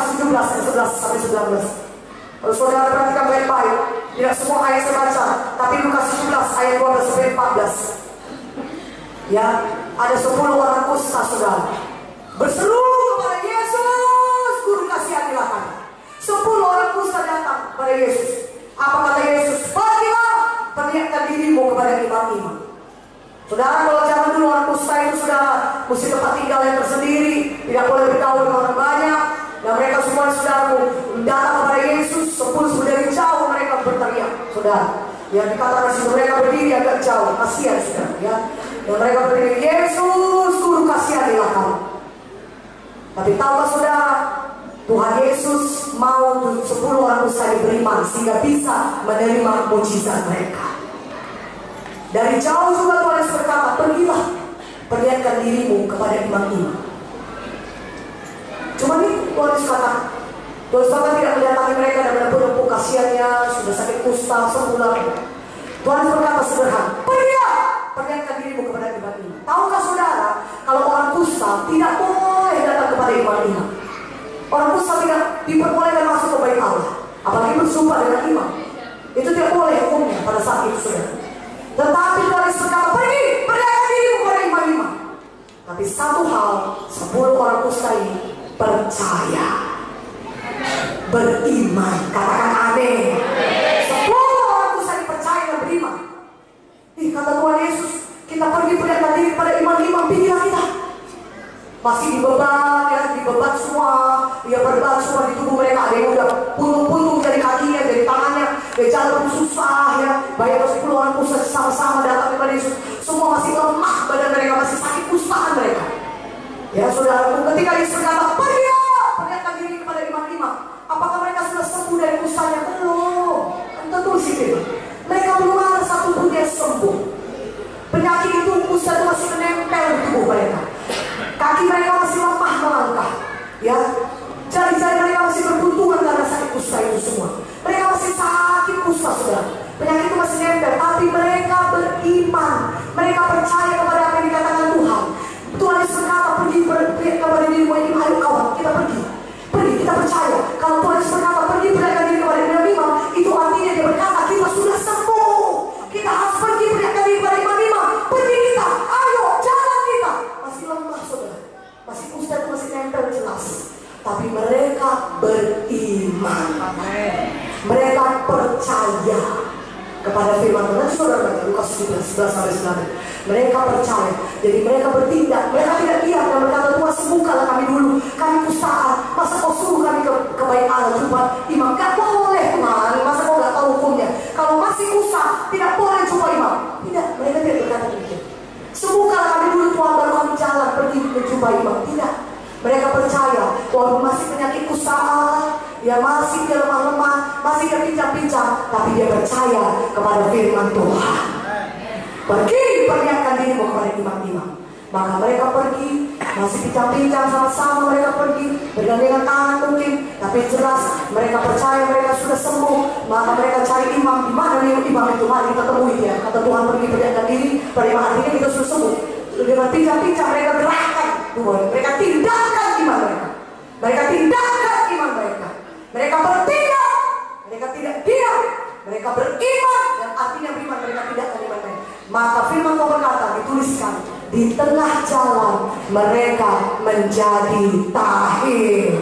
Lukas 17 ayat 11 sampai 19. Kalau saudara perhatikan baik-baik, tidak semua ayat saya baca, tapi Lukas 17 ayat 12 sampai 14. Ya, ada 10 orang kusta saudara berseru kepada Yesus, Guru kasihanilah kami. 10 orang kusta datang kepada Yesus. Apa kata Yesus? Pergilah, perlihatkan dirimu kepada imam-imam. Saudara, kalau zaman dulu orang kusta itu saudara mesti tempat tinggal yang tersendiri, tidak boleh bergaul dengan orang banyak. Dan mereka semua saudara datang kepada Yesus. 10 dari jauh mereka berteriak, saudara. Yang dikatakan situ mereka berdiri agak jauh, kasihan saudara. Ya, dan mereka berdiri, Yesus, Guru kasihanilah kami. Tapi tahukah saudara, Tuhan Yesus mau 10 orang kusta beriman sehingga bisa menerima mujizat mereka. Dari jauh juga Tuhan Yesus berkata, pergilah, perlihatkan dirimu kepada imam-imam. Cuma ini Tuhan Yesus kata, Tuhan Yesus tidak mendatangi mereka dan menepuk-nepuk kasihannya, sudah sakit kusta sebulan. Tuhan Yesus berkata sederhana, pergilah, perlihatkan dirimu kepada imam-imam. Tahukah saudara, kalau orang kusta tidak boleh datang kepada imam-imam. Orang kusta tidak diperbolehkan masuk ke bait Allah, apalagi bersumpah dengan imam. Itu tidak boleh hukumnya pada saat itu saudara. Tetapi Tuhan Yesus berkata, pergi, perlihatkan dirimu kepada imam-imam. Tapi satu hal, 10 orang kusta ini percaya, beriman. Katakan amin. 10 orang kusta ini percaya dan beriman. Kata Tuhan Yesus, kita pergi perlihatkan diri kepada imam-imam, pergilah kita. Masih dibeban, ya, dibeban semua, ya beban semua di tubuh mereka. Ada yang udah puntung-puntung dari kakinya, dari tangannya, ya jalan susah, ya. Bayangkan 10 orang kusta sama-sama datang kepada Yesus. Semua masih lemah, badan mereka masih sakit kustaan mereka. Ya saudara, ketika Yesus berkata, pergilah, perlihatkan diri kepada imam-imam. Apakah mereka sudah sembuh dari kustanya? Belum. Tentu sih, mereka belum ada satu pun yang sembuh. Penyakit itu, kusta itu masih menempel di tubuh mereka. Kaki mereka masih lemah melangkah, ya. Jari-jari mereka masih berbuntungan karena sakit kusta itu semua. Mereka masih sakit kusta, saudara. Penyakit itu masih nempel, tapi mereka beriman. Mereka percaya kepada apa yang dikatakan Tuhan. Tuhan Yesus berkata, pergi kepada dirimu ini, ayo kawan, kita pergi. Pergi, kita percaya. Kalau Tuhan Yesus berkata, pergi perlihatkan diri kepada imam-imam, itu artinya dia berkata, kita sudah sembuh. Kita harus pergi perlihatkan diri kepada imam-imam. Pergi kita, ayo, jalan kita. Masih lemah, saudara. Masih kusta itu masih nempel jelas. Tapi mereka beriman. Mereka percaya kepada firman Tuhan. Saudara baca Lukas 11 sampai 9. Mereka percaya, jadi mereka bertindak. Mereka tidak diam dan berkata, Tuhan sembuhkanlah kami dulu, kami kustaan. Masa kau suruh kami ke bait Allah jumpa imam? Gak boleh Tuhan. Masa kau gak tahu hukumnya? Kalau masih kusta tidak boleh jumpa imam. Tidak, mereka tidak berkata begitu. Sembuhkanlah kami dulu Tuhan, baru kami jalan pergi menjumpa imam. Tidak, mereka percaya walaupun masih penyakit kustaan, ya masih dia lemah-lemah, masih dia pincang-pincang, tapi dia percaya kepada firman Tuhan. Pergi, perlihatkan dirimu kepada imam-imam. Maka mereka pergi, masih pincang-pincang sama-sama mereka pergi, bergandengan tangan mungkin, tapi jelas mereka percaya mereka sudah sembuh. Maka mereka cari imam, di mana imam itu, mari kita temui dia. Kata Tuhan, pergi perlihatkan diri, pada imam artinya kita sudah sembuh. Dengan pincang-pincang mereka gerakan Tuhan, mereka tindakan iman mereka. Mereka tindakan iman mereka. Mereka bertindak, mereka tidak diam. Mereka beriman, dan artinya beriman mereka tidakkan iman mereka. Maka firman Tuhan berkata, dituliskan, di tengah jalan mereka menjadi tahir.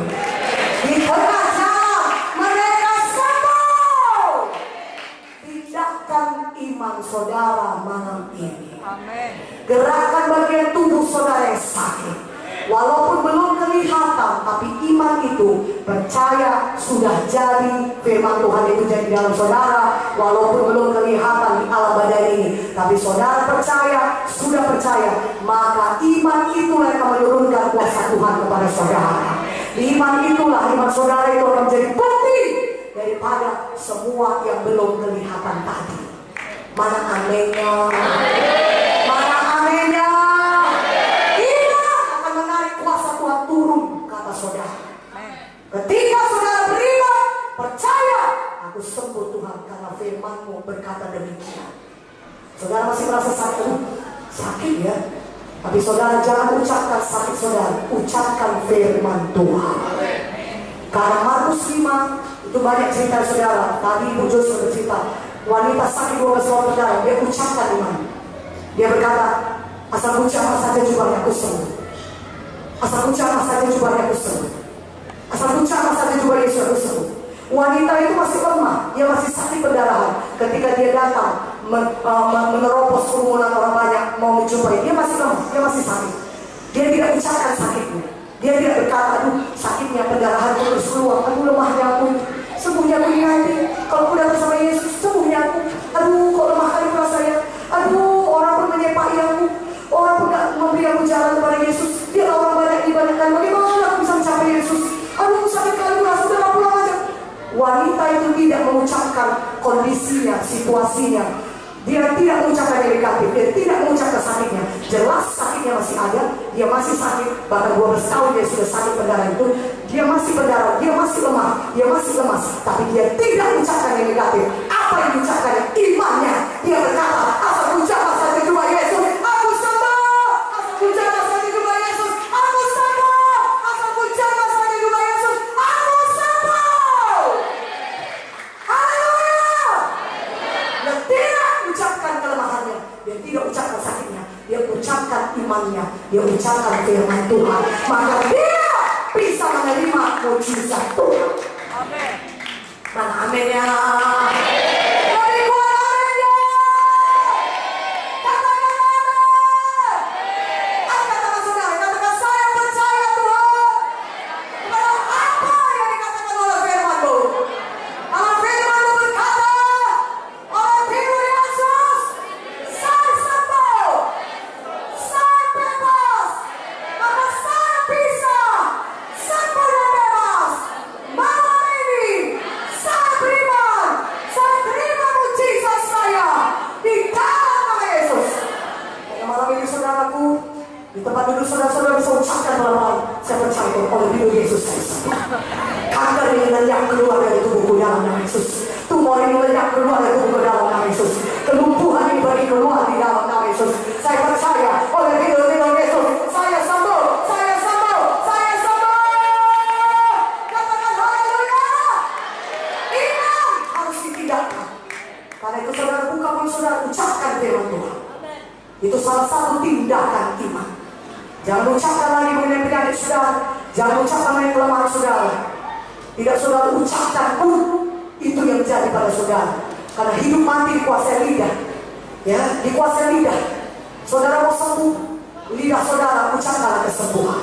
Di tengah jalan mereka sembuh. Tindakan iman saudara malam ini. Amin. Gerakan bagian tubuh saudara yang sakit, walaupun belum kelihatan, tapi iman itu percaya sudah jadi firman Tuhan itu jadi dalam saudara. Walaupun belum kelihatan di alam badan ini, tapi saudara percaya, sudah percaya, maka iman itulah yang akan menurunkan kuasa Tuhan kepada saudara. Iman itulah, iman saudara itu akan menjadi bukti daripada semua yang belum kelihatan tadi. Mana aminnya? Mana aminnya? Turun, kata saudara. Ketika saudara beriman, percaya, aku sembuh Tuhan karena firman-Mu berkata demikian. Saudara masih merasa sakit ya, tapi saudara jangan ucapkan sakit saudara, ucapkan firman Tuhan. Karena Markus 5 itu banyak cerita saudara. Tadi Ibu Jo sudah bercerita, wanita sakit 12 tahun berdarah, dia ucapkan iman. Dia berkata, asal ucapkan saja jubahnya aku sembuh. Asal ucapkan saja jubahnya aku sembuh. Asal ucapkan saja jubah Yesus aku sembuh. Wanita itu masih lemah, dia masih sakit perdarahan. Ketika dia datang menerobos kerumunan orang banyak mau menjumpai, dia masih lemah, dia masih sakit. Dia tidak ucapkan sakitnya. Dia tidak berkata, aduh sakitnya perdarahan terus keluar, aduh lemahnya aku, sembuhnya aku ini. Kalau aku datang sama Yesus, sembuhnya aku. Aduh kok lemah kali rasanya. Aduh orang pun menyepaki aku, orang pun gak memberi aku jalan kepada Yesus. Dia orang banyak dibanyakkan, bagaimana aku bisa mencapai Yesus? Aduh sakit kali rasa, udah pulang aja. Wanita itu tidak mengucapkan kondisinya, situasinya. Dia tidak mengucapkan yang negatif, dia tidak mengucapkan sakitnya. Jelas sakitnya masih ada, dia masih sakit. Bahkan 12 tahun dia sudah sakit berdarah itu. Dia masih berdarah, dia masih lemah, dia masih lemas. Tapi dia tidak mengucapkan yang negatif. Apa yang diucapkan? Imannya. Dia berkata, asal ucapkan saja jua Yesus, aku sembuh. Asal ucapkan saja jua Yesus, aku sembuh. Asal ucapkan saja jua Yesus, aku sembuh. Haleluya. Dan tidak ucapkan kelemahannya, dia tidak ucapkan sakitnya, dia ucapkan imannya, dia ucapkan firman Tuhan, maka dia bisa menerima mujizat Tuhan. Amin. Mana amin ya? Dari gua aminnya. Katakan amin. Katakan saudara, katakan saya percaya Tuhan kepada apa yang dikatakan oleh firman-Mu. Kalau firman-Mu berkata, oleh firman Yesus, saya sembuh, saya bebas, maka saya bisa sembuh dan bebas. Malam ini saya beriman, saya terima mujizat saya di dalam nama Yesus. Dan malam ini saudaraku, di tempat duduk saudara-saudara bisa ucapkan pelan-pelan, saya percaya oleh hidup Yesus saya sembuh. Kanker ini lenyap keluar dari tubuhku dalam nama Yesus. Tumor ini lenyap keluar dari tubuhku dalam nama Yesus. Kelumpuhan ini pergi keluar di dalam nama Yesus. Saya percaya oleh hidup Yesus, saya sembuh, saya sembuh, saya sembuh. Katakan haleluya. Iman harus ditinggalkan. Karena itu saudara buka mulut saudara, ucapkan firman Tuhan. Itu salah satu tindakan iman. Jangan ucapkan lagi mengenai penyakit saudara, jangan ucapkan mengenai kelemahan saudara. Tidak saudara ucapkan pun itu yang terjadi pada saudara. Karena hidup mati dikuasai lidah, ya, dikuasai lidah. Saudara mau sembuh, lidah saudara ucapkanlah kesembuhan.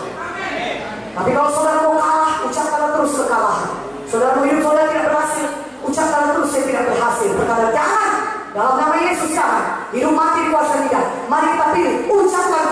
Tapi kalau saudara mau kalah, ucapkanlah terus kekalahan. Saudara mau hidup saudara tidak berhasil, ucapkanlah terus saya tidak berhasil. Berkata jangan, dalam nama Yesus jangan. Hidup mati dikuasai lidah. Mari kita pilih, ucapkan